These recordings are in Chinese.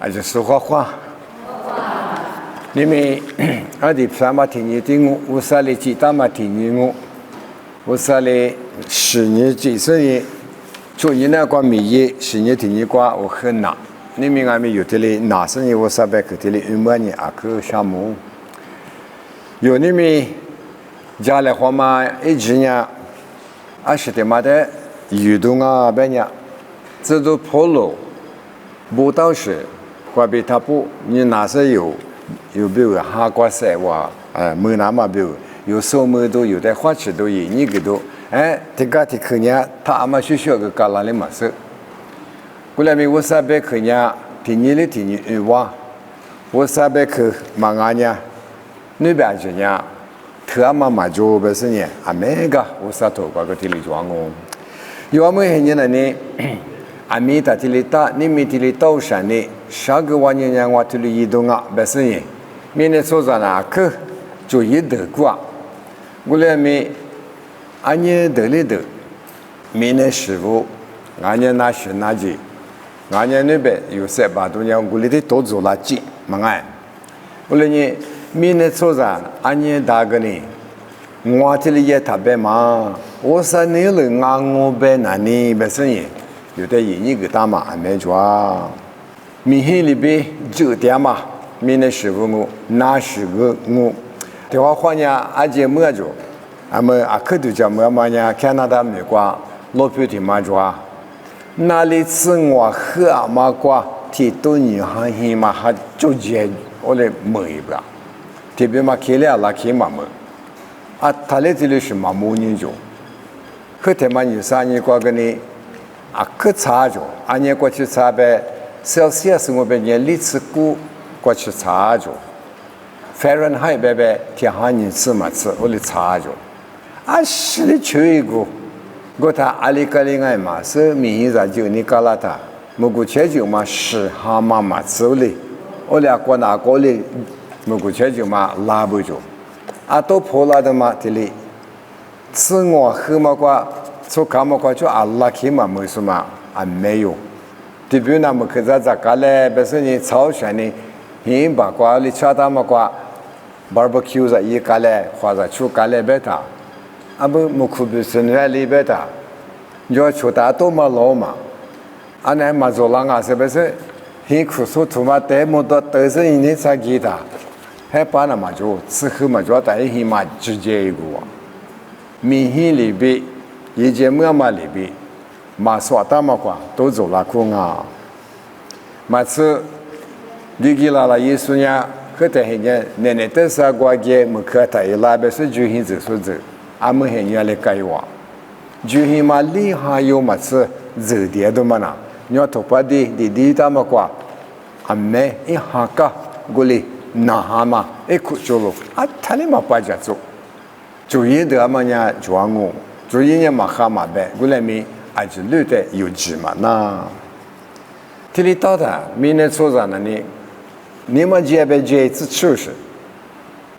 还是说话。你们阿弟三马天尼的我，我啥哩几大马天尼我啥哩10年几十年，就一那个米业10年天尼瓜我很难。你们阿们有的哩哪些年我啥白去的哩100年阿去项目，有你们家里话嘛一几年，20的嘛的运动啊白年，这都跑路，不到时，话比他不，你哪些有比如哈瓜赛哇，没那么比如有什么都有的花吃都有，你个都，这个的去年他阿妈学校个搞哪里嘛是，过来没我啥白去年，天年里天年哇，我啥白去忙啊呢，那边去呢，他阿妈就不是呢，没个我啥头瓜个地里装哦，有阿么些年了呢。阿弥达提里达，你米提里岛上呢，上个晚年我提里移动啊，不是呢，明年早上那去就一德过，我来米，俺年得里头，明年师傅，俺年那学那几，俺年那边有300多年，我里头都做了几，嘛哎，我来呢，明年早上俺年大个呢，我提里也特别忙，我3年了，我别那呢，不是呢。有的人一个大嘛还没抓，明天里边9点嘛，明天师傅我那是个我，电话话呢阿姐没做，俺们阿克都叫么嘛呢？加拿大、美国、老表的嘛抓，那里吃我喝阿嘛瓜，提多年行行嘛还就接我来没一个，特别嘛开了拉开嘛么，他来这里是嘛没人做，后头嘛有3年过个呢。去查着，俺年过去查呗，Celsius 我别年历次过去查着，Fahrenheit 呗，天寒日次嘛次，我来查着，是的缺一个，我他阿里个里爱嘛是明日就你搞了他，莫过去就嘛10哈嘛次嘞，我俩过哪个嘞，莫过去就嘛拉不着，都破了的嘛这里，吃我喝嘛过。说看么过就阿拉开嘛没什么没有，特别那么可在家嘞，不是你朝鲜呢，你把瓜里吃到么瓜 ，barbecue 在一家嘞，或者出家嘞别他，不么可不是那里别他，你要出大多么老嘛，那嘛做啷个是不是？你可说他妈带么多都是你才给他，还把那么做，吃喝嘛做带一嘛直接一个，明天里边。以前嘛里边，嘛说大嘛话都做了空啊。嘛次，你给了耶稣呢，可得很呢，奶都是过节没可他一拉别是就很走说走，俺们很呢来改话，就很嘛厉害有嘛次走点都嘛呐，你要突破的大嘛话，没一下个过来那哈嘛一哭就了，他哩嘛不家做，就一得嘛呢装我。所以呢，嘛哈嘛呗，过来面还是留的有几嘛那。这里到的，明年初上的呢，你们这边这一次就是，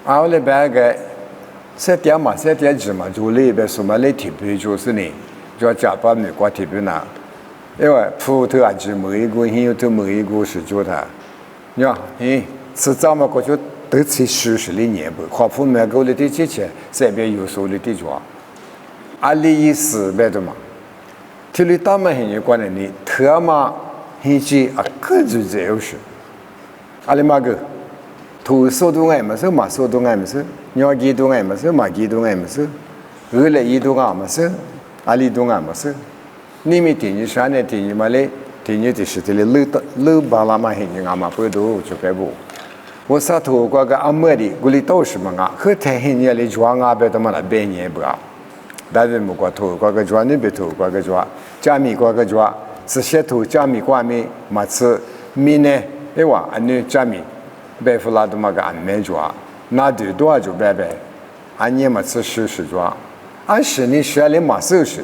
后来别个3点几嘛，就那边什么来特别就是呢，就要加把美国特别拿，因为葡萄还是每一个，有头每一个是做的，你看，吃早嘛过去都才40年不，花圃买够了的这些，这边有手里的做。阿里意思别的嘛，这里大嘛很有关的呢，特嘛很些各自这样事，阿里嘛个，头手都爱么事，马手都爱么事，鸟鸡都爱么事，马鸡都爱么事，鹅来一都爱么事，阿里都爱么事，你们天气山呢天气嘛嘞，天气就是这里老巴拉嘛很有阿嘛不多就该不，我啥头过个阿么的，我里都是么啊，和太很热的装啊别的嘛那半年不啊。但是莫过头过个抓，你别头过个抓，加米过个抓，是些头加米挂米，嘛吃米呢？对吧？你加米，白胡拉都嘛个俺没抓，那最多就白白，俺也嘛吃10抓，是你学的嘛收拾，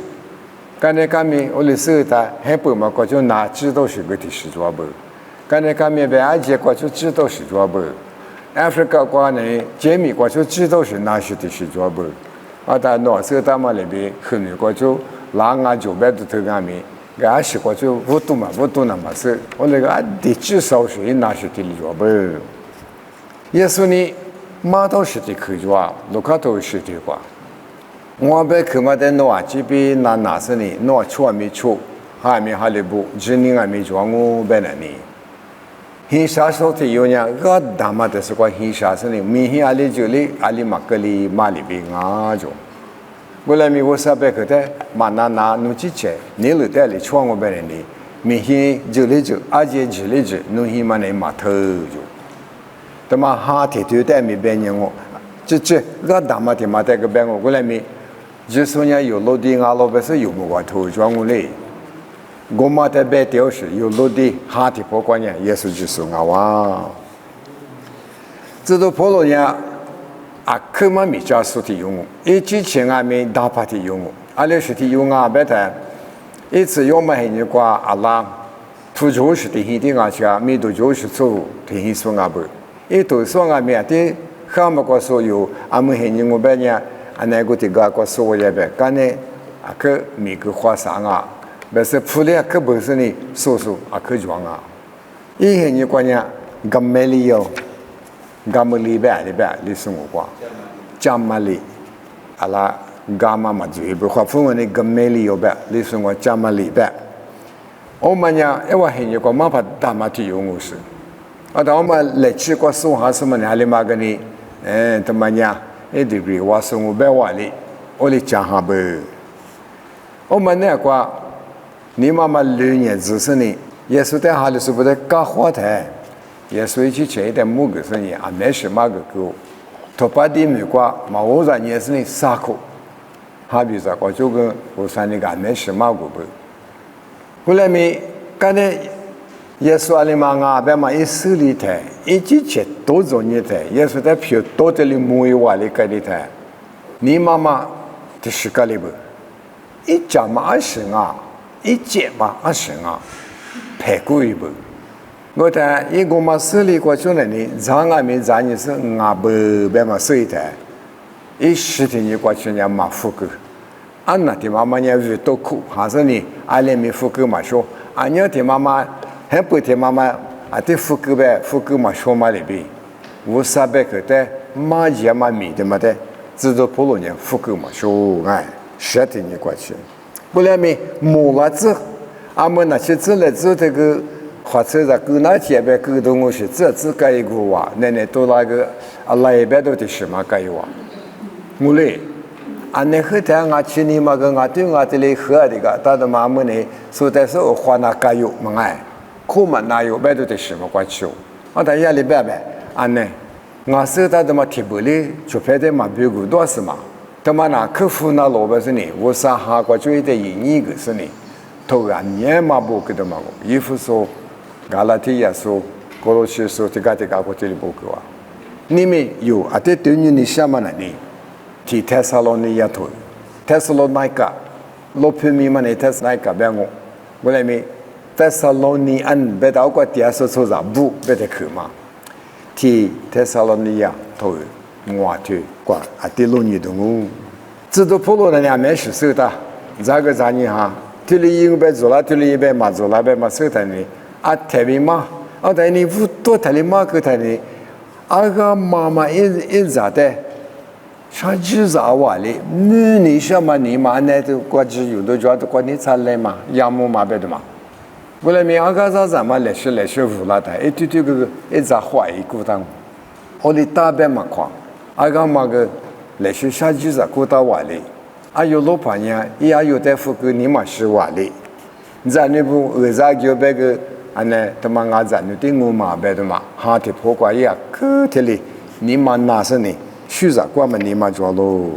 刚才干米我的手他还不嘛过就拿知道是个的10抓不，刚才干米白阿姐过就知道10抓不，Africa 过呢，杰米过就知道是哪些的10抓不。但那时候他们那边很多个就拿就别的头干面，俺是过就不多那么是，我那个的至少是那是的了不？耶稣呢，马头是的可以话，路卡头是的话，我被去嘛的诺这边那是呢，诺错没错，还没哈利布，今年还没做我被那呢。hin sa so te yonya ga dama de so kwa hin sa sne mi hi ali juli ali makali mali bi nga jo bola mi wo sa be kete manana nu chi che ne lu de li chwang wo be ni mi hi juli ju a je juli ju nu hi ma ne ma thö jo tama ha te tu de mi be nyang wo chi ga dama te ma de ge be ngo bola mi je so nya yo lo di nga lo be so yo mo wa thö chwang wo le我妈的白条是有落地哈的不管呀，耶稣就是我哇。这都婆罗呀，克嘛米加苏的用，之前啊没大把的用，阿拉是的用啊白的，一次用嘛很多阿拉，土就是的很的阿家，没多就是做的很说阿不，都说阿没的，哈么个所有阿们很多白呀，阿那个的个所有白，干呢克米个花上啊。但是普利克本身呢，叔叔可装啊，以前你讲呀，甘美里哟，甘美里边，你说我话，加马里，阿拉甘嘛嘛就不话，父母呢甘美里哟边，你说我加马里边，我们呀，因为现在讲嘛怕大马体用我是，但我们来去过送哈什么呢？阿里嘛个呢，他们呀，对不？我送我边话里，我哩讲哈不，我们那个。你妈妈6年只是呢，耶稣在哈里是不是搞花台？耶稣一起吃一点木个生意，没什么个狗，头把地没挂，嘛我让耶稣呢撒口，哈比说我就跟我说那个没什么个不，后来没，刚才耶稣阿里嘛啊，别嘛一手里台，一起吃多少年台，耶稣在票多的里木一瓦里盖里台，你妈妈的是个里不，一家嘛20啊。一节嘛20啊，排过一步。我在一个嘛手里过去了呢，长啊没长你是啊不别嘛手一台，一10天你过去呢嘛复购，俺那的妈妈呢遇到苦，还是呢俺连没复购嘛说，俺娘的妈妈还不的妈妈啊的复购呗，复购嘛说嘛里边，我300个的马爷嘛米的嘛的，知道普罗呢复购嘛说哎10天你过去。不然me木娃子，俺们那些子来子这个火车上跟那前边沟通我是这盖一个哇，奶奶都那个啊来边都的什么盖哇，我嘞，俺那后头俺去年嘛个俺对俺这里喝的个，他的妈妈呢说的是花那盖有嘛哎，苦嘛哪有边都的什么关系哦，我在家里边呗，俺呢，俺说他的嘛提不哩，就拍的嘛别个多是嘛。他妈那客户那老板是呢，我上哈过就一点1个是呢，头啊年嘛不给的嘛个，衣服说，加拉提亚说，哥罗西说，这个过这里不给哇，你们有啊？这对你什么呢？你，提特萨罗尼亚头，特萨罗尼卡，罗普米嘛呢？特萨罗尼卡别我，我来没，特萨罗尼安别到过第二说说啥不别得去嘛，提特萨罗尼亚头。我去过啊，对路你懂哦。知道普罗人家没事收的，这个啥呢哈？这里一边做了，这里一边嘛做了，边嘛收的呢。啊，特别嘛，啊，但你不多特别嘛个特呢，啊个妈妈一咋的，啥子啥话哩？你什么你嘛那都过去有的觉得过你才来嘛，养母嘛别的嘛。后来面啊个啥嘛来学无了的，一对个一咋话一股当，我哩大边嘛看。阿个嘛个来学啥子啥过到瓦里，啊有老朋友，也有在福州你嘛是瓦里，咱那部2就别个，安呢他妈俺咱那的我嘛别的嘛，哈的破瓜也可特里，你嘛哪是呢？学啥过嘛你嘛做喽？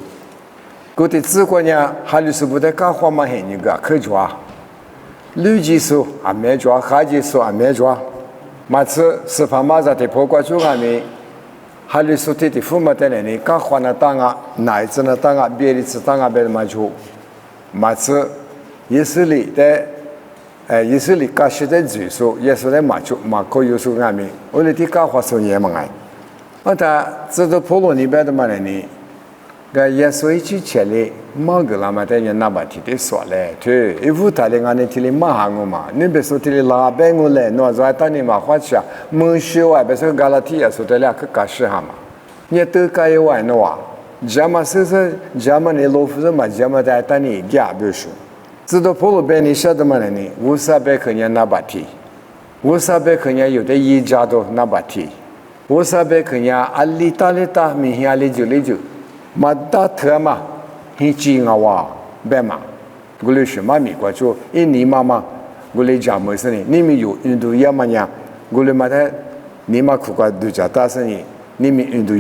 过的自过呢，还是不得干活嘛很那个可做，绿技术还没做，黑技术还没做，嘛次是怕嘛在的破瓜做还没。还是说的父母在那里刚换了当啊，哪一次呢？当啊，别的次当啊，别的嘛就，嘛次以色列的，以色列刚时的指数，也是在嘛就嘛可有数安面，我哋啲刚话说嘢嘛哎，我睇知道普罗那边的嘛呢，个耶稣一起起来，马个拉嘛在人那把提的说嘞，对，一副他的俺那提的马行我嘛，你别说提的拉贝我嘞，那在当你嘛花钱，蒙修啊，别说加拉提亚说的俩可干事哈嘛，你都该有玩的哇，咱们是咱们的老夫人嘛，咱们在当你家别说，知道普罗贝你晓得嘛呢？无啥贝可人那把提，无啥贝可人有的一家都那把提，无啥贝可人阿里达里达，明天阿里就里就。嘛大特嘛，很近啊哇，别嘛，我来说嘛，美国就印尼妈妈，我来讲么事呢？你们有印度亚嘛呀？我来嘛他，你嘛苦瓜都讲大声音，你们印度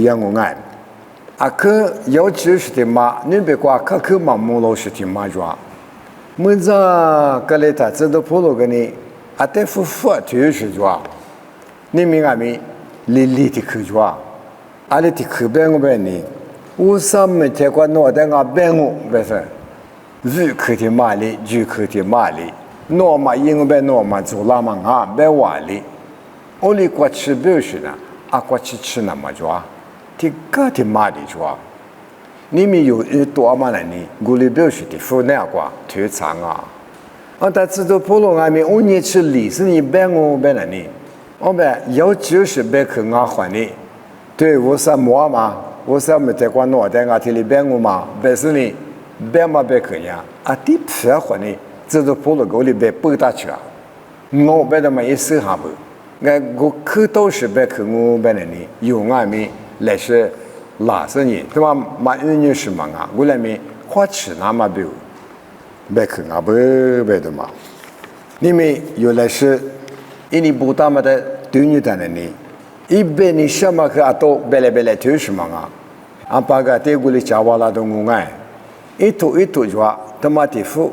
亚我爱，啊可要就是的嘛，你别挂可嘛木老是的嘛抓，么子个来他知道普罗个呢，啊得夫就是抓，你们阿咪里的去抓。阿里提克边我边呢，我上面这块脑袋我边我不是，日克的马里，日克的马里，脑嘛因我边脑嘛做拉嘛啊边瓦里，我里过去不是呢，啊过去吃那么抓，提个的马里抓，你们有多嘛呢？我里不是的湖南瓜特产啊，啊但知道普罗阿面我你吃里是你边我边呢，我边要就是边去我还的。对，我是么嘛？我是没在管脑袋，我提里边我嘛，但是呢，边嘛边可样啊？第皮活呢，这都跑了沟里边蹦跶去啊！我边的嘛一手下不，我口都是边去我边的呢，有外面来是拉着你，对吧？嘛有人是嘛啊？我那边花吃那么多，边去啊不边的嘛？你们有来是，一年不大嘛的对你的呢？一边你什么个都别来推什么啊？俺把个对过来加瓦拉都我爱，一吐就话，他妈的富，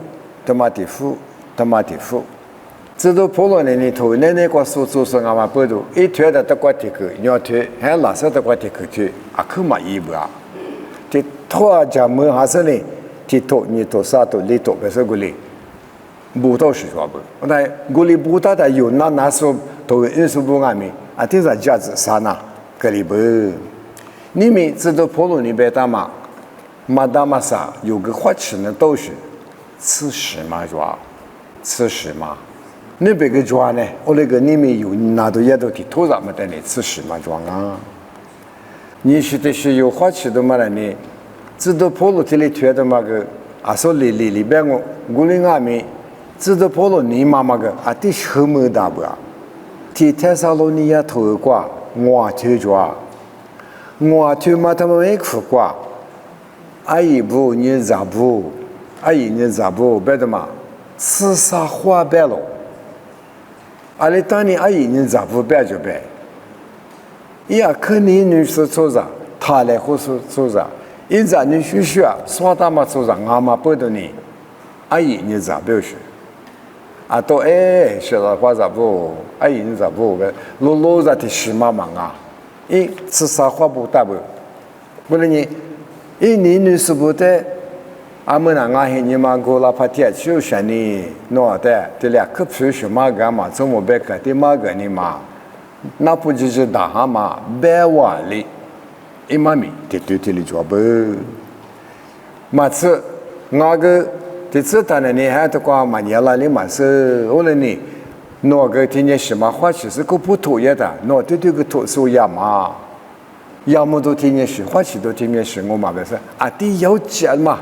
知道普罗人头那个说俺们不都一推的得过提克，要推还拉萨得过提克推，啊可嘛一不啊？这拖家门还是呢？这拖你拖啥拖里拖，不是过来，不到是说不？那过来不到的有那说都因素不安咪？啊，这是价值啥呢？格里不，你们知道普罗那边大嘛？马达马萨有个花吃呢，都是吃屎嘛，抓吃屎嘛。那边个抓呢？我那个你们有拿到也都提头上么的呢？吃屎嘛抓啊！你是的是有花吃的嘛了呢？知道普罗这里推的嘛个？啊，说里边我另外面知道普罗你妈妈个啊，这是很没大不啊？提特萨罗尼亚头挂我推抓，我推嘛他们没苦挂，阿姨不你咋不？阿姨你咋不？别的嘛，吃啥花白了？阿里当年阿姨你咋不别就别？呀，可你女士做啥？他来或是做啥？一咱你学学，说他妈做啥？俺妈不懂你，阿姨你咋不是？啊，都哎，是了，花咋不？哎，你咋不？老在的是嘛忙啊？吃啥花不大不？不然你，你是不得？阿们那俺你嘛过了怕天就选你脑袋，这俩可不是嘛干嘛？怎么别个的嘛个你嘛？那不就是大蛤蟆白瓦里？一妈咪对里做不？嘛吃那个。这次他呢，你还得光嘛年了，你嘛是后来呢，那个天天什么花其实个不妥也的，那对个妥收呀嘛，要么都天天是花起都天天是我嘛不是啊，第要钱嘛，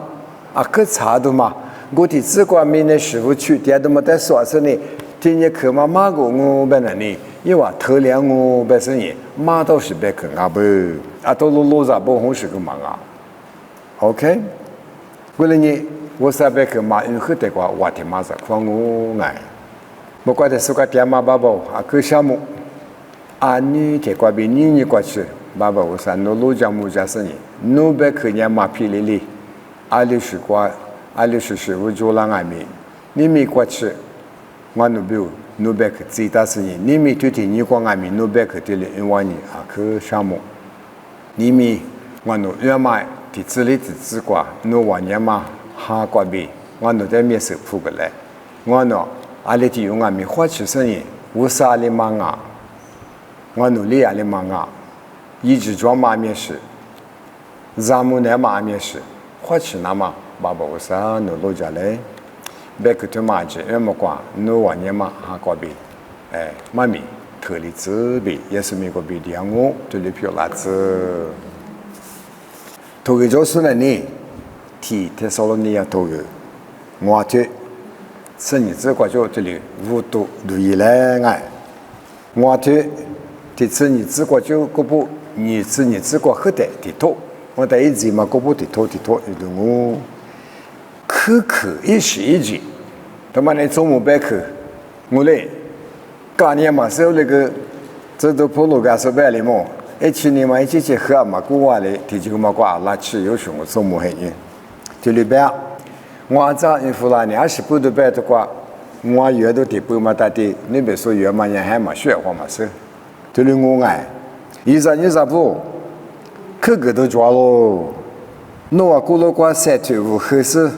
啊可差的嘛，我的这个面的师傅去点都没得说是呢，天天去嘛马个我本来呢，因为头两我本身呢，马都是别去啊不，啊都路上不红是个忙啊 ，OK， 为了你。我是别个马云和的话，我的马子放我爱，我觉得是个爹妈爸爸啊，个项目，啊你的话比你过去，爸爸我说侬路家木家是你，侬别去年马皮里，阿里是过，阿里是我做了外面，你没过去，我侬别侬别去自打是你没对的你过外面，侬别去的里因为你啊个项目，你没我侬原买的资历的资过，侬往年嘛。哈过比，我弄在面手铺过来，我弄阿里的用阿米花起生意，无啥里忙啊，我努力阿里忙啊，一直装马面食，咱们那嘛面是，或是那嘛爸爸我啥努录下来，别个他妈子那么管，努完年嘛还搞比，妈咪特里子比也是美国比的我这里票拉子，头个就是呢，提特斯拉尼亚头个，我这。是你这个就这里无度留意来哎，我这次你这个就个不，你这个喝的地头，我在一直嘛个不地头，有的我可一时一句，他妈的周末白去，我嘞，过年嘛时候那个，这都跑路干说白了嘛，一去年嘛一起去喝嘛，过完嘞，提起个嘛挂拉去有什么周末黑夜，这里边。我这一副啦，20不白的话，我月都得不嘛大的，你别说月嘛人还嘛学话嘛是，这里我爱，20不，个个都抓喽，我过了过3天5合适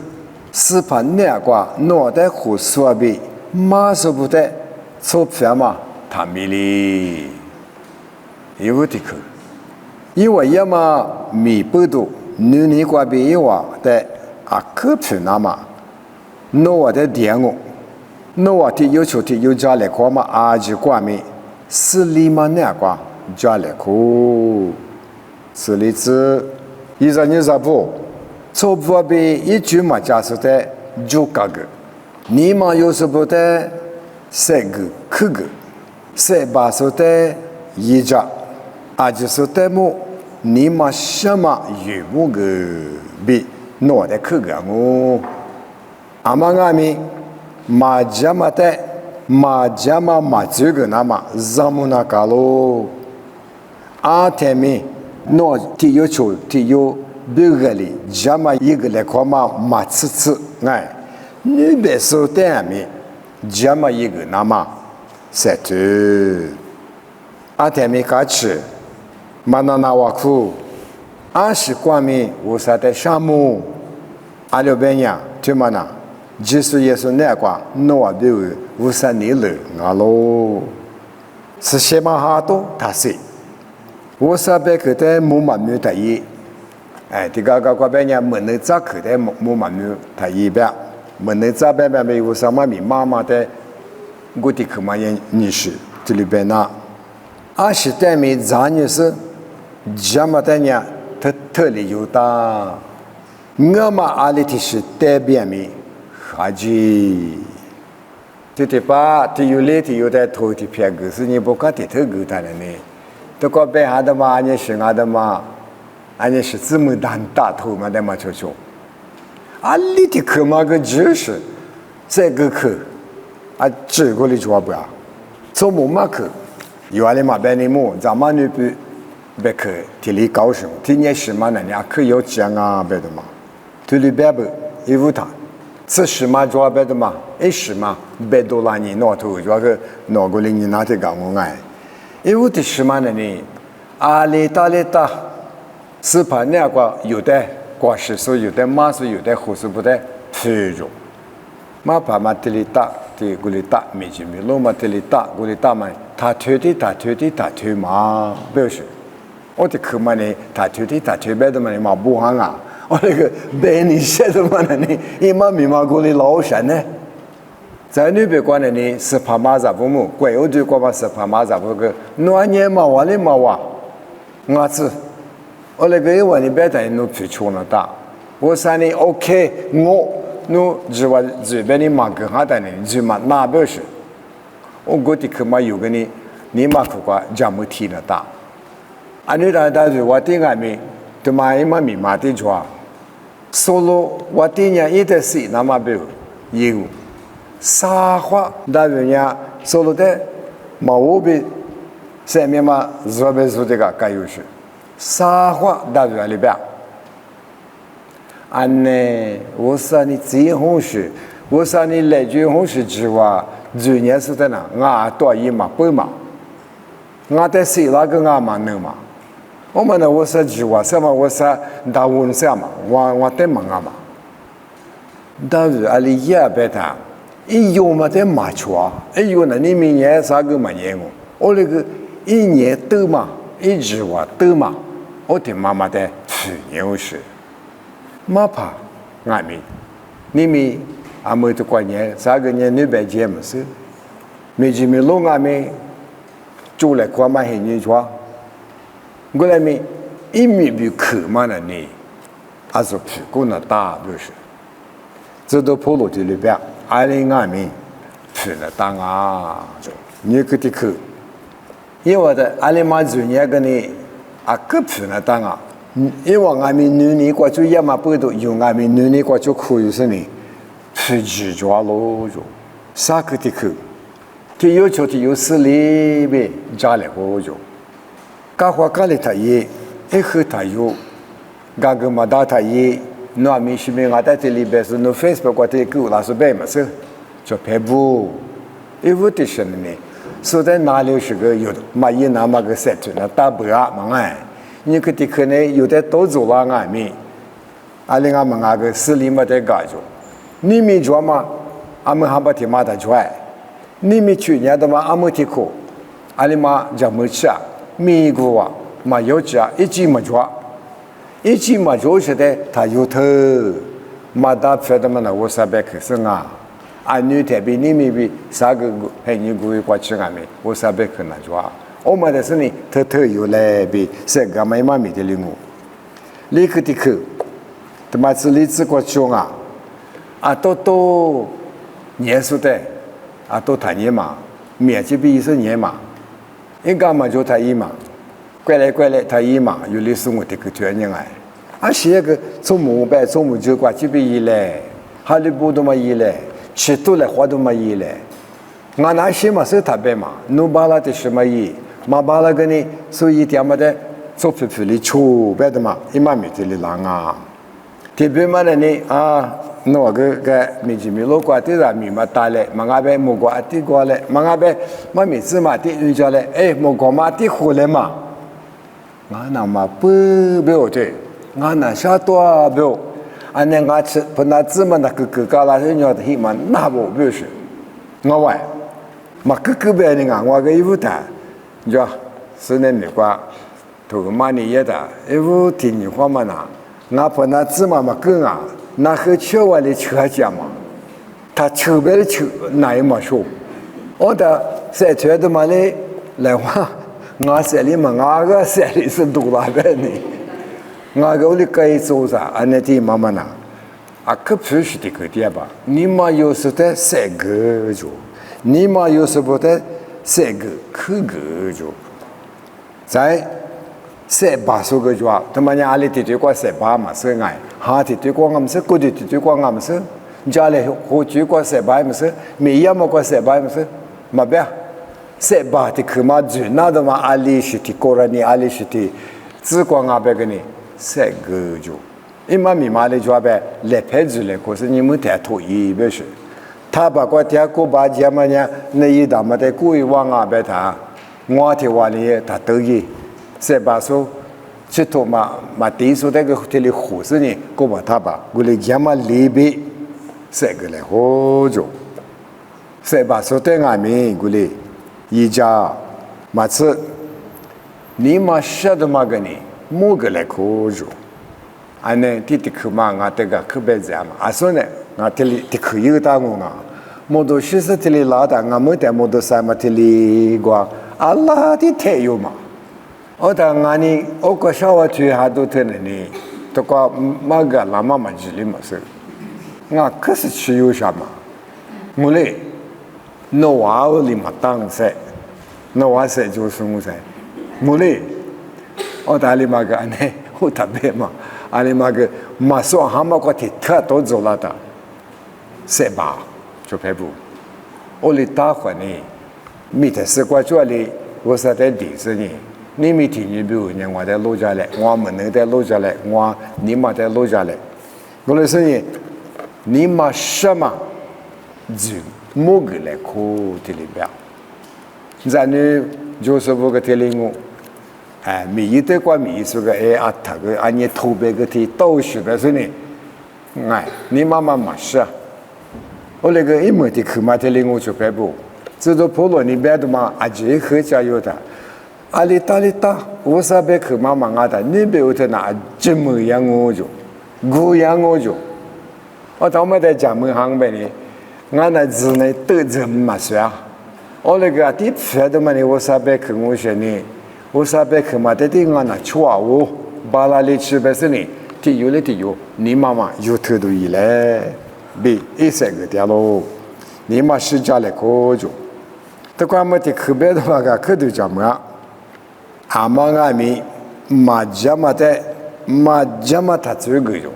，4盘2挂，我在胡说比，马说不得，钞票嘛，他米哩，有的去，因为要么米不多，你挂比一话的。可票那嘛，我的点我的要求的有家来过嘛，就挂面4厘嘛那挂家来过，4厘子20不，错不被一句嘛加说的就个，你嘛有时不得3个4个，3把说的一家，就说的么，你嘛什么有么个比。我的去个我，阿妈阿咪，马家嘛的，马家嘛这个那么，咱们那个喽，天咪，我提有求提有别个哩，家嘛一个来看嘛吃，哎，你别说的咪，家嘛一个那么，是的，天咪开始，嘛那瓦库。是光明，我啥的项目，阿廖边呀，对嘛呢？即使也是那个，我比如我啥你了，阿喽，是什么哈多？他是，我啥别个的木马牛他一，这个边呀，门内扎克的木马牛他一边，门内扎边没有什么米妈妈的，我的可嘛也你是这里边呐，是对面咱也是，这么的呢？特里有大，我嘛阿里提是代表咪，哈吉，这把这有来的有在头的偏个是你不看的头个他了呢，这个背下的嘛，你是俺的嘛，你是这么大头嘛的嘛球，阿里的课嘛个知识，这个课，这个里做不啊，做么嘛课，有阿里嘛别你么，咱们那边。别去体力高手，体验什么呢？你可有讲啊，别的嘛。体力别不，一无他，这什么做别的嘛？什么别多啦？你拿头做个拿过来你拿去搞我爱，一无的什么呢？你阿里达，是怕那个有的挂石头，有的马术，有的胡子不的肥肉，嘛怕嘛体力大，的过来大，没劲没路嘛体力大，过来大嘛，他推嘛，不是。我的课嘛呢，他推别的嘛，你嘛不行啊！我那个白你写的嘛呢，你嘛密码过来老神呢。在那边关的呢，是怕马扎不么？怪我对关嘛是怕马扎不个，那年嘛我哩嘛哇，我子，我那个一万你别在弄皮球了大，我说你 OK， 我弄只话这边你嘛个哈的呢，只嘛那不是，我估计课嘛有个呢，你嘛课过讲没提了大。你是我听下面，对嘛？伊嘛密码的抓，solo 我听人一直是那么标有沙话，那人家 solo 的毛无比上面嘛，做别说这个该有是沙话，那人里边，呢，我说你最好是，我说你来最好是之话，最年是的呢，我多一嘛不嘛，我在谁那个我嘛能嘛。我们呢，我说句话，什么？我说大文什么？我在忙啊嘛。但是阿里也别谈，一有嘛在马车，有那你明年啥个嘛年我那个1年都嘛，1句话都嘛，我的妈妈的去牛是，马怕俺们，你们阿没得过年，啥个年你别节目是，没节目弄俺们，做来过嘛很牛抓，过来没一米比可嘛的呢，还是屁股那大不是，这都跑路的里边，俺们俺们，去了当啊，你个的去。因为的阿里妈做年个呢，啊个皮呢当啊，因为俺们女人过去也嘛不都用俺们女人过去可以是呢，皮鸡抓咯就，啥个的去，他要求的有势力呗，家里我就，干活干里他也，一后他有，干个嘛大他也，那没什么俺在这里边是那 Facebook 过的狗那是白么事，就拍布，一屋的是呢。所在哪里是个有嘛一那么个设置呢？大不啊嘛哎，你可得可能有的都做了俺们，阿里俺们那个势力没得搞着，你们做嘛，俺们还不提嘛的做哎，你们去年的嘛俺们提过，阿里嘛就没吃，美国啊嘛有吃，一季没做，一季没做是的，他有头，嘛大出的嘛那我三百克是啊。俺女特别你们比啥个还你过过去俺们，我啥别可能做，我们的是呢，偷偷有来比是干嘛嘛没得领悟，立刻的去，他妈是立志过去啊，啊都年数的，啊都谈年嘛，面积比是年嘛，应该嘛就谈一嘛，过来谈一嘛，有历史我的个团人哎，啊是个从木板从木就过去比一来，哈利波特嘛一来。吃多了花都没意嘞，俺那些嘛是特别嘛，努巴拉的什么意，马巴拉个呢，所以他们的做皮皮里出别的嘛，一嘛没得里浪啊，特别嘛的呢啊，那个没几米路过的人米嘛大嘞，嘛那边木瓜地瓜嘞，嘛那边嘛米子嘛地鱼家嘞，哎木瓜嘛地胡嘞嘛，俺那嘛不标的，俺那下多标。俺那俺吃不拿芝麻那个搞了人家的黑嘛那不是，我外，嘛个别人啊，我个衣服的，你说是那美国，头个嘛你也的，衣服听你话嘛那，俺不拿芝麻嘛更啊，那和吃完的吃家嘛，他吃别的吃那也没说，我的在这的嘛嘞来话，俺这里嘛俺个这里是多大个呢？我个里可以做啥？俺那地妈妈呐，啊，可不是的个点吧？你妈有时在三个就，你妈有时不在三个可个就，在380个就啊，他妈伢里的过380嘛是爱，哈的过俺们是，过的过俺们是，家里火炬过380嘛是，每样么过380嘛是，嘛别，380的可嘛最那的嘛阿里是的过了你阿里是的，只管俺别个呢。三个就，一嘛密码的就呗，来牌子来，可是你们太统一不是？他把个天过把节嘛呢，那一大么的故意往啊别他，我的话呢他都一，380，这头嘛第一手那个这里护士呢，过把他吧，我来节嘛里边三个来好就，380对俺们过来，一家嘛是，你嘛晓得嘛个呢？某个来可住，俺呢弟弟去嘛，俺这个去别家嘛，啊说呢，俺这里的可有打我啊，摩托车是这里拉的，俺没得摩托车嘛这里过，阿拉的太有嘛，我当俺呢，我个小娃去还都听呢，都个马个拉妈妈这里嘛是，俺可是去有啥嘛，我嘞，那娃儿里嘛当噻，那娃噻就是我噻，我嘞。我大里嘛个安尼，我特别嘛，阿里嘛个马上还嘛个提特都做了的，380就排布，我哩打回呢，每天是过去哩，我是在地子呢，你每天你比如呢，我在录下来，我们能在录下来，我你嘛在录下来，我哩说呢，你嘛什么就某个来可这里边，咱呢就是不个这里我。哎，每一对关每一说个哎啊，他个按你头别个提都是个是呢，哎，你妈妈嘛是啊，我那个一没的去嘛的里我就白不，这都破了你别的嘛，啊这喝加油的，阿里达，我啥别去妈妈阿达，你别有他那这么样我就，古样我就，我他们在讲门行呗呢，俺那字呢都这么说，我那个第二的嘛呢，我啥别去我说呢，我啥别去嘛，但是俺那错误，巴拉里吃不是呢，提有，你妈妈有头都一来，别一三个点喽，你妈是家来可就，这关么的去别的话个可都讲么？阿妈阿咪马家嘛他最贵重，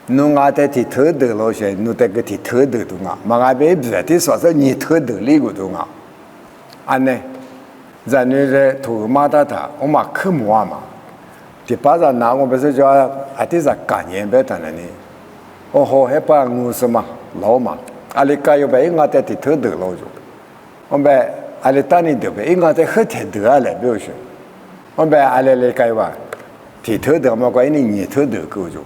侬阿在提头头老些，侬在个提头头东啊，马阿别别的说是你头头里个东啊，安呢，咱那在头马他，我马去摸嘛，第八日拿我不是叫阿弟是干年别谈了呢，我好害怕我什么老嘛，阿里家有别我在提头头老就，我别阿里打你头别，我在喝太多了，不要说。我们阿来改话，提头头嘛，关于你头头够就。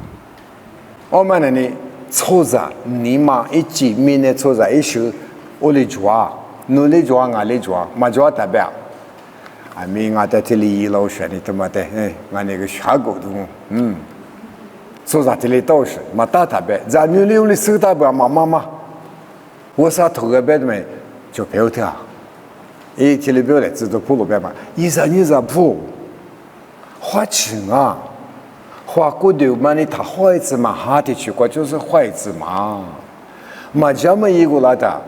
我们那里错着，你妈一见面的错着一说，我来抓，侬来抓，我来抓，没抓代表。啊，明我在这里老说的他妈的，我那个下狗的，错着这里倒是没打代表，咱女的有的手打不妈，我啥头个白的没就不要跳。这里表来知道铺路边嘛，你铺。花钱啊，花骨头嘛，你他坏子嘛，哈的去过就是坏子嘛，嘛这么一个来的，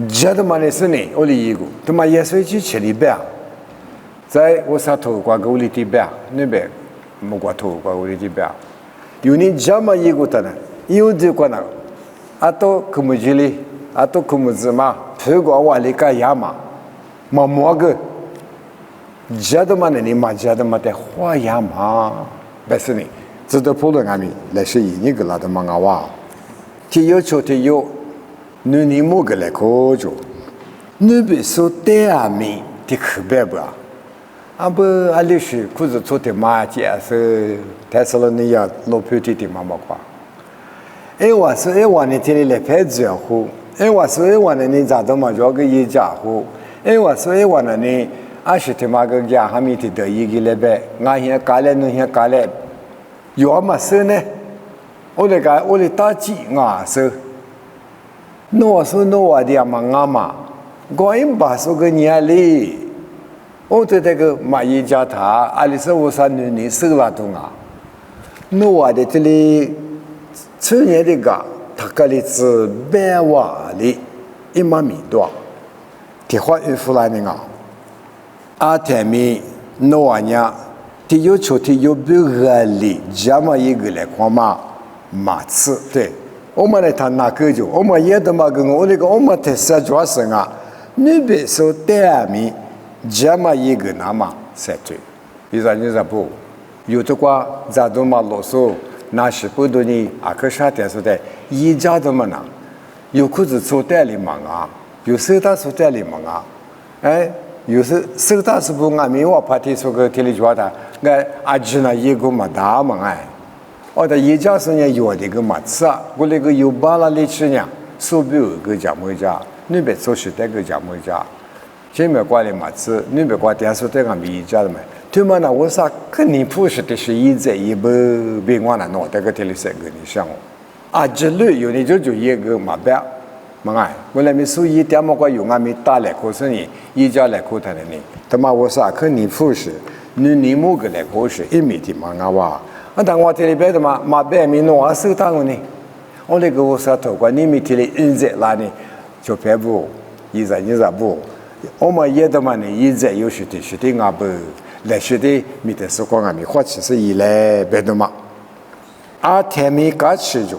这他妈的是呢，我的一个，他妈也是去吃里边，在我啥头挂个屋里地边，那边没挂头挂屋里地边，有你这么一个的呢，有的过呢，啊都科目几里，啊都科目子嘛，如果我里干呀嘛，嘛么个。这的嘛呢？你妈这的嘛得花样嘛？不是呢，知道普通阿米来是一个拉的嘛阿娃，提有，你莫个来可就，你别说对阿米的可别不啊？啊不，阿里是可是做的嘛解释，但是了你要老表弟的妈妈话，我说我呢天里来拍照乎，我说我呢你咋的嘛叫个一家伙，我说我呢你。阿是他妈个家还没提到一个礼拜，俺现搞来，侬现搞来，要么是呢，我来打击俺是，侬说我的嘛俺嘛，我因把说个年里，我对这个马一家他，阿里是我三女收了东啊，侬我的这里去年的个，他个里是百万里1万米多，铁花一副来的啊。阿天米诺瓦尼，提有不合理，这么一个来看嘛，马刺对，我们来谈那个就，我们也他妈跟我那个我们在社交上啊，你别说对米，这么一个那么才对，你不，有的话咱都嘛啰嗦，那是不多呢，阿克啥点说的，一家的嘛呢，有裤子做代理嘛啊，有手打做代理嘛啊，有时手打是不俺没我怕提出个体力状态，俺阿舅那一个嘛大嘛我的一家是呢有的个嘛吃，我那个有巴拉里吃呢，手表个家么家，你别做时代个家么家，前面挂的嘛吃，你别挂电视台俺没一家的嘛，对嘛那我啥肯定不是的是一在一不别我那弄这个体力三个你想哦，这里有你就一个嘛别。我来没收一点么个用没打来可是你一家来可谈的呢，他妈我啥可你不是，你某个来可是1米的嘛哇，但我这里边的嘛别没弄手打我呢，我那个我啥头关你没提里在哪里就别不，你不，我们也的嘛呢一在有时的俺不来时的没得时光没花其实一来别的嘛，天没干吃就，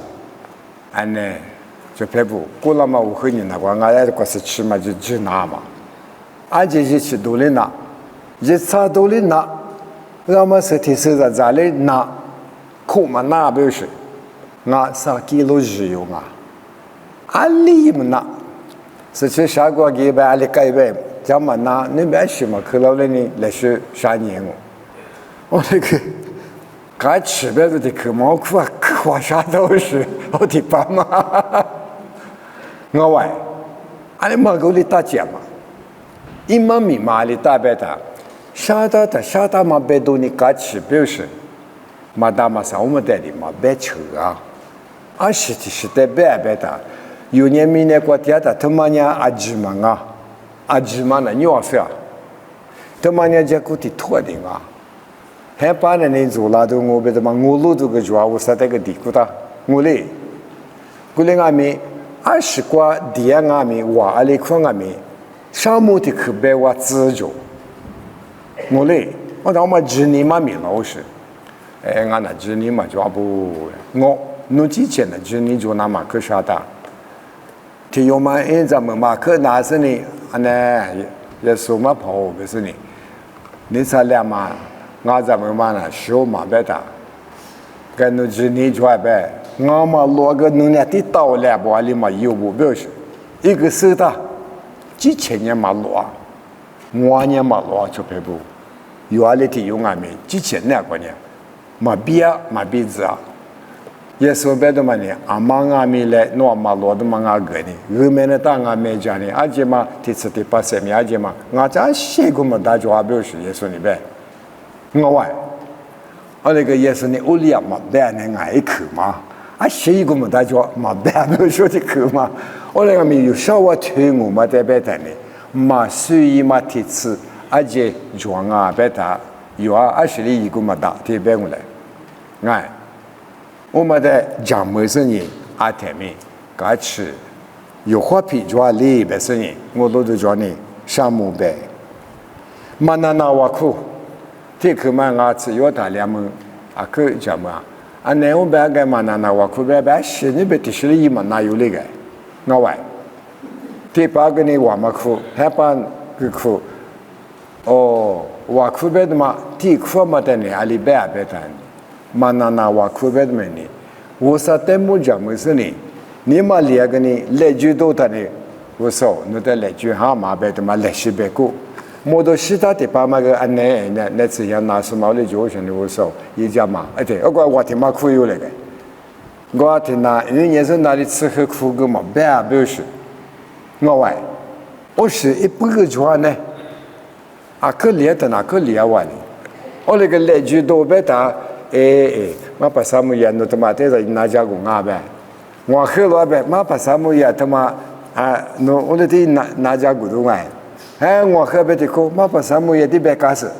呢。就别不，过了嘛，我和你那个，俺也过是吃嘛，就拿嘛。俺这吃多的拿，一吃多的拿，俺们是提手在这里拿，可嘛拿不是，俺3 kilo 日用啊，俺里么拿，是去下个礼拜俺里改呗，咱们拿那边去嘛，可老了呢，来是3年我那个。俺吃别的可毛苦啊，可啥都是，我的爸妈。我问，俺们马沟里打架嘛，1万米嘛里打败他下达嘛别多你嘎起表示，嘛大嘛上我们带的嘛别扯啊，是的别的，有年明年过天的他妈娘阿芝麻啊，阿芝麻呢牛肺啊，他妈娘家过的拖的啊，还把那你做拉都我别的嘛我路都个主要我啥那个地古的，我嘞，古嘞俺们20过地俺们哇阿里块俺们，上木的可别我自助。我嘞，我当嘛知你嘛米老师，俺那知你嘛就不，我弄之前的知你就那嘛可啥的，提有嘛咱们嘛可那是呢，也说嘛跑不是呢，你啥俩嘛，咱们嘛那手嘛别的，跟弄知你就别，我嘛落个弄俩地道了不里嘛有不表示，一个是的，几千年嘛落。我年嘛落就别不，有阿里的有俺们几千年过年，嘛比子啊，也说别的嘛呢，阿妈俺们来，我嘛落的嘛俺个呢，后面的当俺们家呢，阿姐嘛第次第八十米阿姐嘛，俺家谁个嘛大家表示也说你呗，我话，我那个也是你屋里嘛别呢爱去嘛，谁个嘛大家嘛别表示的去嘛，我那个没有稍微推我嘛在别的呢。嘛随意嘛提次，而且装啊别他有20里一个嘛大这边过来，哎，我们的讲没生意阿天面，嘎吃有花皮抓里别生意，我都抓你项目呗，嘛那我苦，这个嘛我吃有大两门啊可讲嘛，那我别个嘛那我苦别是你别提里嘛那有那个，我话。第八个呢，我们苦，还把个苦，我苦别的嘛，第苦嘛的呢，阿里别的，嘛那我苦别的呢，我啥都没讲没事呢，你嘛两个呢，来句多的呢，我说，你的来句哈嘛别的嘛来西别过，莫到其他地方嘛个安那次要拿什么来就像我说，一家嘛，对，我听嘛苦有那个，我听那人也是那里吃喝苦个嘛，别表示。我话，我是一百个船呢，可怜的那可怜完了，我那个来句多别打，我把什么嘢弄他妈在这拿家公啊呗，我喝了呗，我把什么嘢他妈弄我的拿家公东哎，我喝别的苦，我把什么嘢的别干死，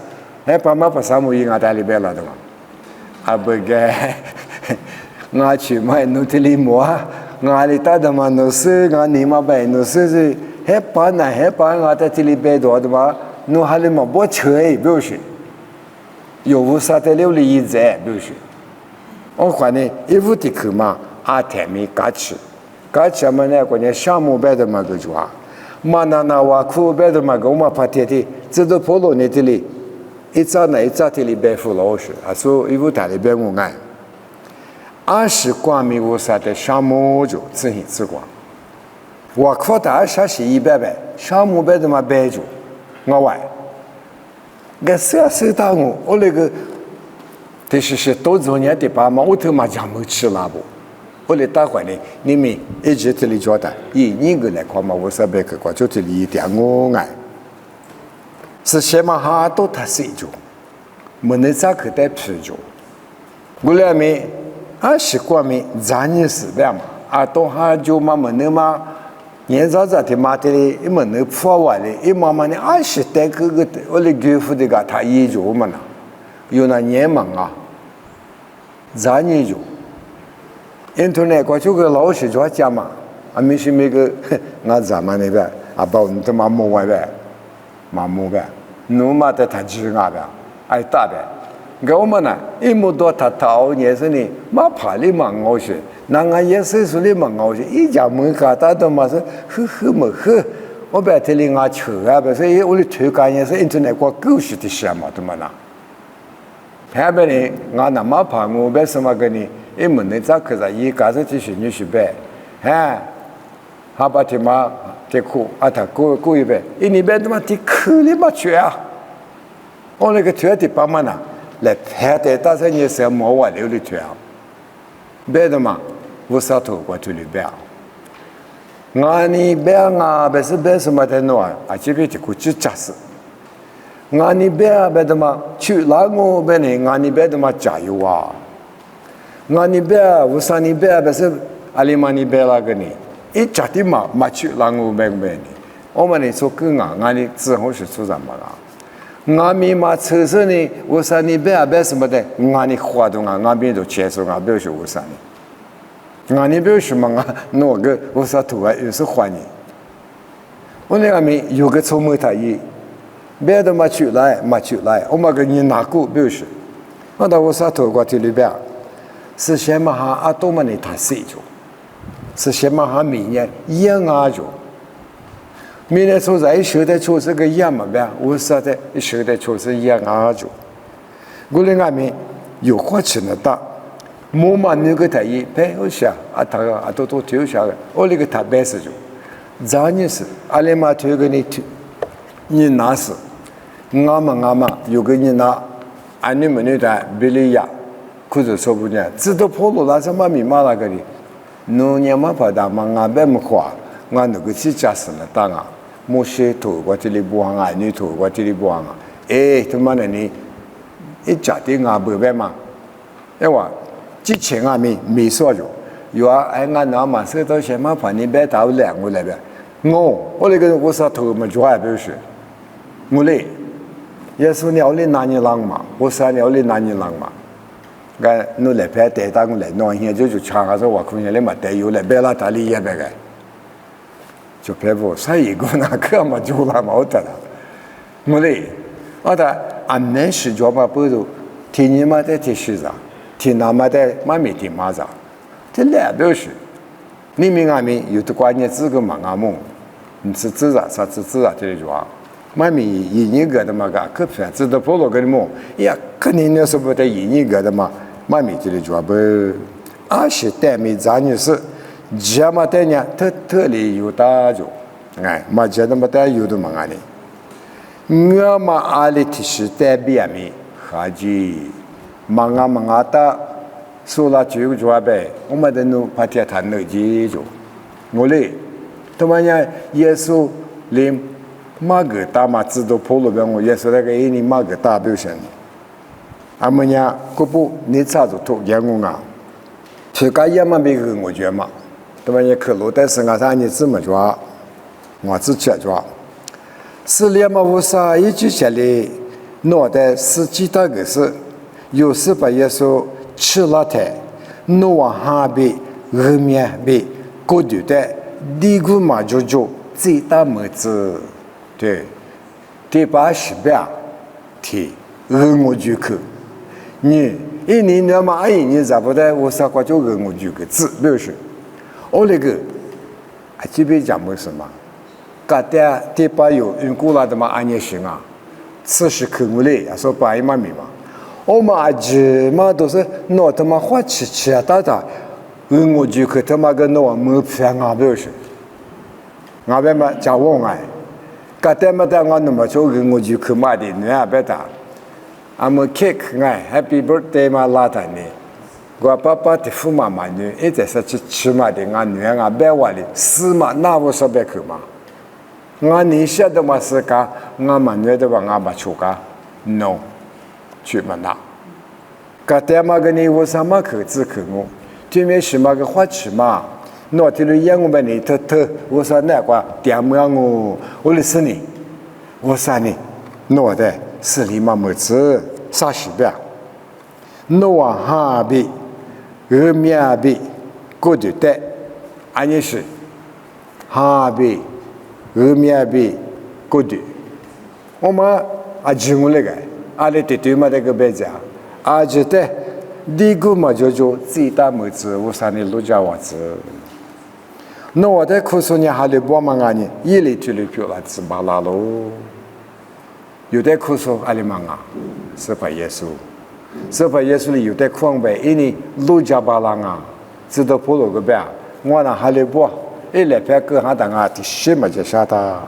把什么嘢我带里边了的嘛，不个，我去买弄的里么？我里打的嘛，那是我你嘛呗，那是还把我在这里摆多的嘛，那还里嘛不吹，表示有无啥的流里一在表示，我看呢，一屋的去嘛，阿天没嘎吃嘛呢，关键项目摆的嘛个就嘛那我苦摆的嘛个我嘛怕天的，这都跑到你这里，一早这里摆付老师，说一屋台里摆我爱。20光米无啥的项目就自行自管，我扩大啥是100倍，项目别的嘛白做，我话，个是到我那个，但是多少年的爸妈我他妈讲没吃了不，我来打回来，你们一直这里交代，你个来看嘛，我啥别个就这里一点我爱，是什么哈都他谁做，没能咋可带吃做，我来没。20过米，咱也是这样嘛。东哈就嘛么那嘛，年早的嘛的嘞，一么那破完嘞，一慢慢的20代个我的舅父的个他也就嘛呐，有那年嘛咱也就，因头呢，过去个老师就讲嘛，没事没个，咱们那边把我们他妈摸完呗，摸呗，弄嘛的他吃啊呗，大呗。我们呢，一么多他讨也是呢，嘛怕你嘛我说，那俺也是说你嘛我说，一家门口大都嘛是呵么呵，我白天里俺吃啊，不是我的推干也是一直那过狗屎的事嘛，对嘛啦？还别呢，俺那么怕我别什么个呢？一门的咋可是一家子就是你是呗，还把他妈这苦他过一呗，你别他妈的苦里嘛去啊！我那个推的爸妈呢？来拍的，但是你是摸我流的腿啊，别的嘛，无啥头过去里边啊，你别不是别什么的弄这边就过去扎死，俺你别别的嘛，去哪我别呢？俺你别的嘛加油啊！俺你别，我说你别别是阿里嘛你别那个呢？一家的嘛去哪我别别呢？我们呢说跟俺你之后是做什么啊？俺们嘛车上呢，我说你别别什么的，俺你活动啊，俺别都接受俺别说我说呢，俺你别什么啊？那个我说图啊，有时换你。我那个没有个聪明他一，别的嘛去来，我们个人拿过，比如说，我到我说图过这里边，是先嘛哈阿多嘛呢他写着，是先嘛哈明年养啊着，明年说在学的出这个养嘛呗，我说的学的出是养啊着，我那个没有花钱的大，我嘛那个他一陪我下，他都丢下了，我那个他白是着。咱也是，阿里嘛推个你拿是，俺嘛有个人拿，俺你们那代比利亚，可是说不定，知道跑路那什么密码那个的，农业嘛不大嘛，俺别么花，俺那个去家事了当啊，莫些头我这里不行啊，你头我这里不行啊，他妈的你，一家的俺不别嘛，哎哇，之前俺没说着。有啊，俺那嘛是到什么反正别到两个来呗。我那个我说头嘛就还不是，我嘞，也是鸟里拿你浪嘛，我说鸟里拿你浪嘛。俺弄来别带到我来，弄现在就抢下子我看见来嘛带有来别拉大里也别个，就别不啥一个那个嘛就那么得了。我嘞，我的俺那时就嘛不都，天你嘛在提市场，天那嘛在嘛没听嘛啥。这两表示，明明俺们有的关键字个嘛俺们，你是自然啥子自然这里话，妈咪一年个的嘛个，可偏知道不落个的么？呀，肯定那是不得一年个的嘛，妈咪这里话不，而且带没咱就是，这么带呢，特里有大着，哎，嘛这的么带有的嘛俺哩，我嘛阿里提示带别咪，哈吉，嘛俺大。说了这个话呗，我们的努把天谈了记住，我嘞，他们讲耶稣连马个大嘛知道跑路边我耶稣那个你马个大表现，俺们讲可不你咋子头讲我啊，这个也嘛没个我觉嘛，他们讲可路但是俺啥你怎么抓，我自己抓，是连嘛无啥一句下来，脑袋是记得个是，有时把耶稣。吃了它，弄完哈呗，后面呗，过头的，地股嘛就最大么子，对，第80遍，提，我就去，你一年那么一年咋不得？我啥话就我就个字，比如说，我那个，这边讲么什么？搞的第8有用过了的嘛，安年行啊，此时看我嘞，说8一嘛米嘛。我们阿姐嘛都是拿他妈花吃啊打，我就去他妈个拿没骗啊，不是？俺别嘛讲我爱，搞得嘛的我那么做我就去买的，你也别打。俺们 cake 爱 Happy Birthday 嘛拉他呢，我爸爸的父妈嘛呢，一直是吃嘛的，俺女儿别话的，死嘛那我说别去嘛。俺你晓得嘛是个，俺嘛女的话俺不出个 ，no。去嘛那，个带嘛个呢？我什么口子口我，对面是嘛个花吃嘛？那天里养我们呢，我说那个点么样我的是你，我说你，那的是你嘛么子啥西边？那哈比，后面比，过头的，俺也是，哈比，后面比，过头，我们啊听我那个。阿里对嘛那个别讲，而且的，第一个嘛就最大么子，我说你陆家娃子，那我在可说你还得帮忙啊你，一里就里票了吃巴拉喽，有的可说阿里忙啊，是把耶稣里有的空白，因为陆家巴拉啊，知道跑路个边，我那还得帮，一来别个还当啊，第什么就晓得，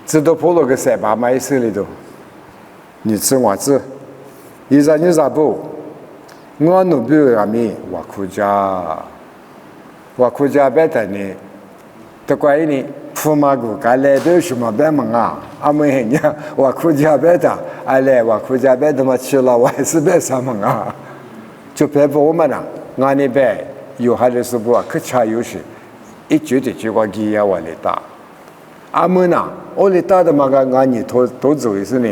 知道跑路个三把买手里头。你吃我吃，你咋不？我努比阿米我苦家别的呢，都怪你父妈古干来都什么白忙啊？阿妹人家我哭家白的，哎来我哭家白他妈去了，我还是白什么啊？就白不我们呐，俺那边有孩子是不可差有时，一觉得就我给呀我来打。阿妹呐，我来打的嘛个俺你都走一次呢，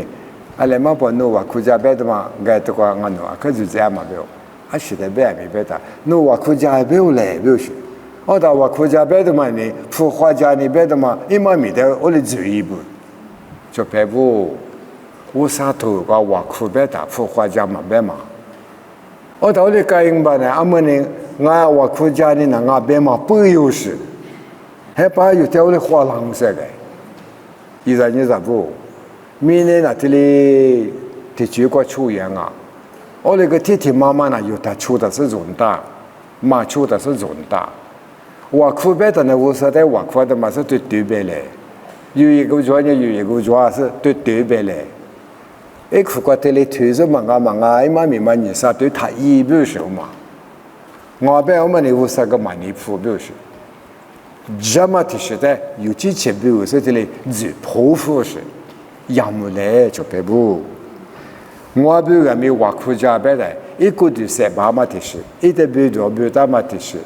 阿来嘛不弄我哭家白的嘛，该的话俺弄啊，可就这样嘛不要，啊现在白没白打，弄我哭家不要来不要去。我到我哭家白的嘛呢，富华家那边的嘛，一毛没得，我来走一步，就白不，我啥头个我哭白的，富华家嘛白嘛。我到底该应吧呢？阿们呢，我哭家的呢，白嘛不有事，还把有条的花浪色个，一日你咋不？明年那这里的结果出现啊，我那个弟弟妈妈呢，有他出的是重大，妈出的是重大。我哭白的呢，我说的我哭的嘛是对白嘞，有一个专业有一个专是对白嘞。一哭过这里推着嘛啊，一妈咪嘛你啥对他一不是嘛？我白我们的五十个嘛你铺不是，这么的时代有几千不是这里只破富是，养不来就白不。我不个没我哭家白的，一个的三八嘛的是，一的不多不大嘛的是。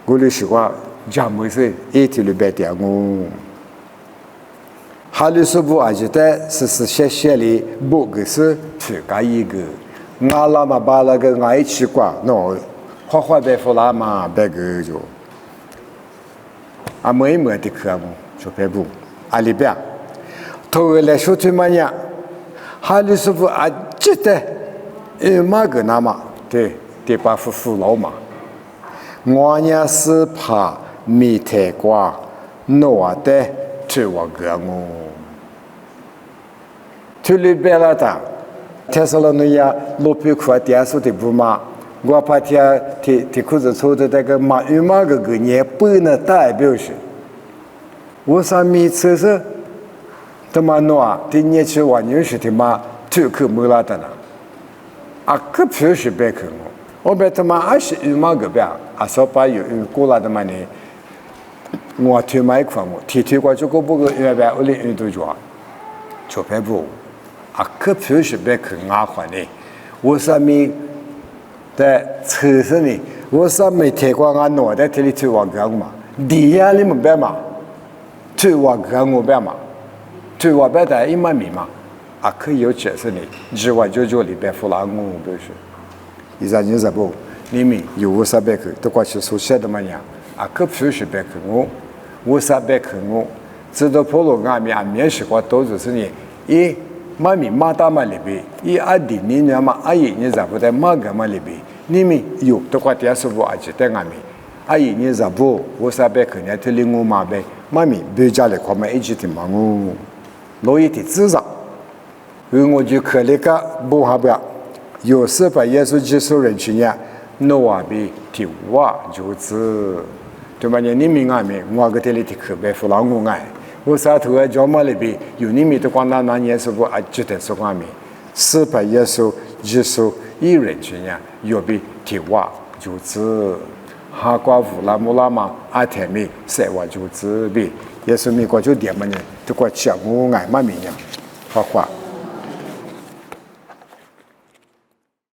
我的时候讲没事，一天里白点我。哈里说不而且在是写里不个是出个一个，我那么把那个我一起挂，喏，花白付那嘛白个就，啊没的科目就白不，阿里边，头来说什么呀？哈里说不啊，记得，马个那么对把付老嘛。我也是怕没太过，我的对我个我，对里边了的，天上了那呀，路边块电视的不嘛，我怕天裤子抽的那个马个也不能代表是，我上每次是，他妈弄啊，第年去我认识的嘛，最可没了的呢，啊，可不是白看我。我被他妈20个边啊，说把有过来的嘛呢，我推买款我推过去个不个原边我连都做，做排布啊，可不是别去牙款的，我上面在车上呢，我上面推过俺脑袋这里推我干嘛，底下你们别嘛，推我干我别嘛，推我别的一万米嘛，啊可以有解释的，只我就里边付了我不是。一三年不，里面有500个，都过去手写的嘛样，啊，可不是白克我500克我，知道普罗俺面试过都是呢，一妈咪马大嘛里边，一阿弟你嘛阿姨你咋不在马个嘛里边，里面有都过电视部阿姐在俺面，阿姨你咋不500克呢？这里我妈呗，妈咪别家里块嘛一起的嘛我，老一点智障，我就可那个不好不要。有时把耶稣基督人群呀，我比提我就是对吧？你明暗面，我个这里的可别付了我爱，我啥头啊叫嘛里边有你们的光那耶稣不啊，绝对是光面，是把耶稣基督一人群呀，有比提我就是哈瓜夫拉姆拉嘛阿泰米塞我就是比耶稣米过就点嘛呢，都过讲我爱嘛名呀，好话。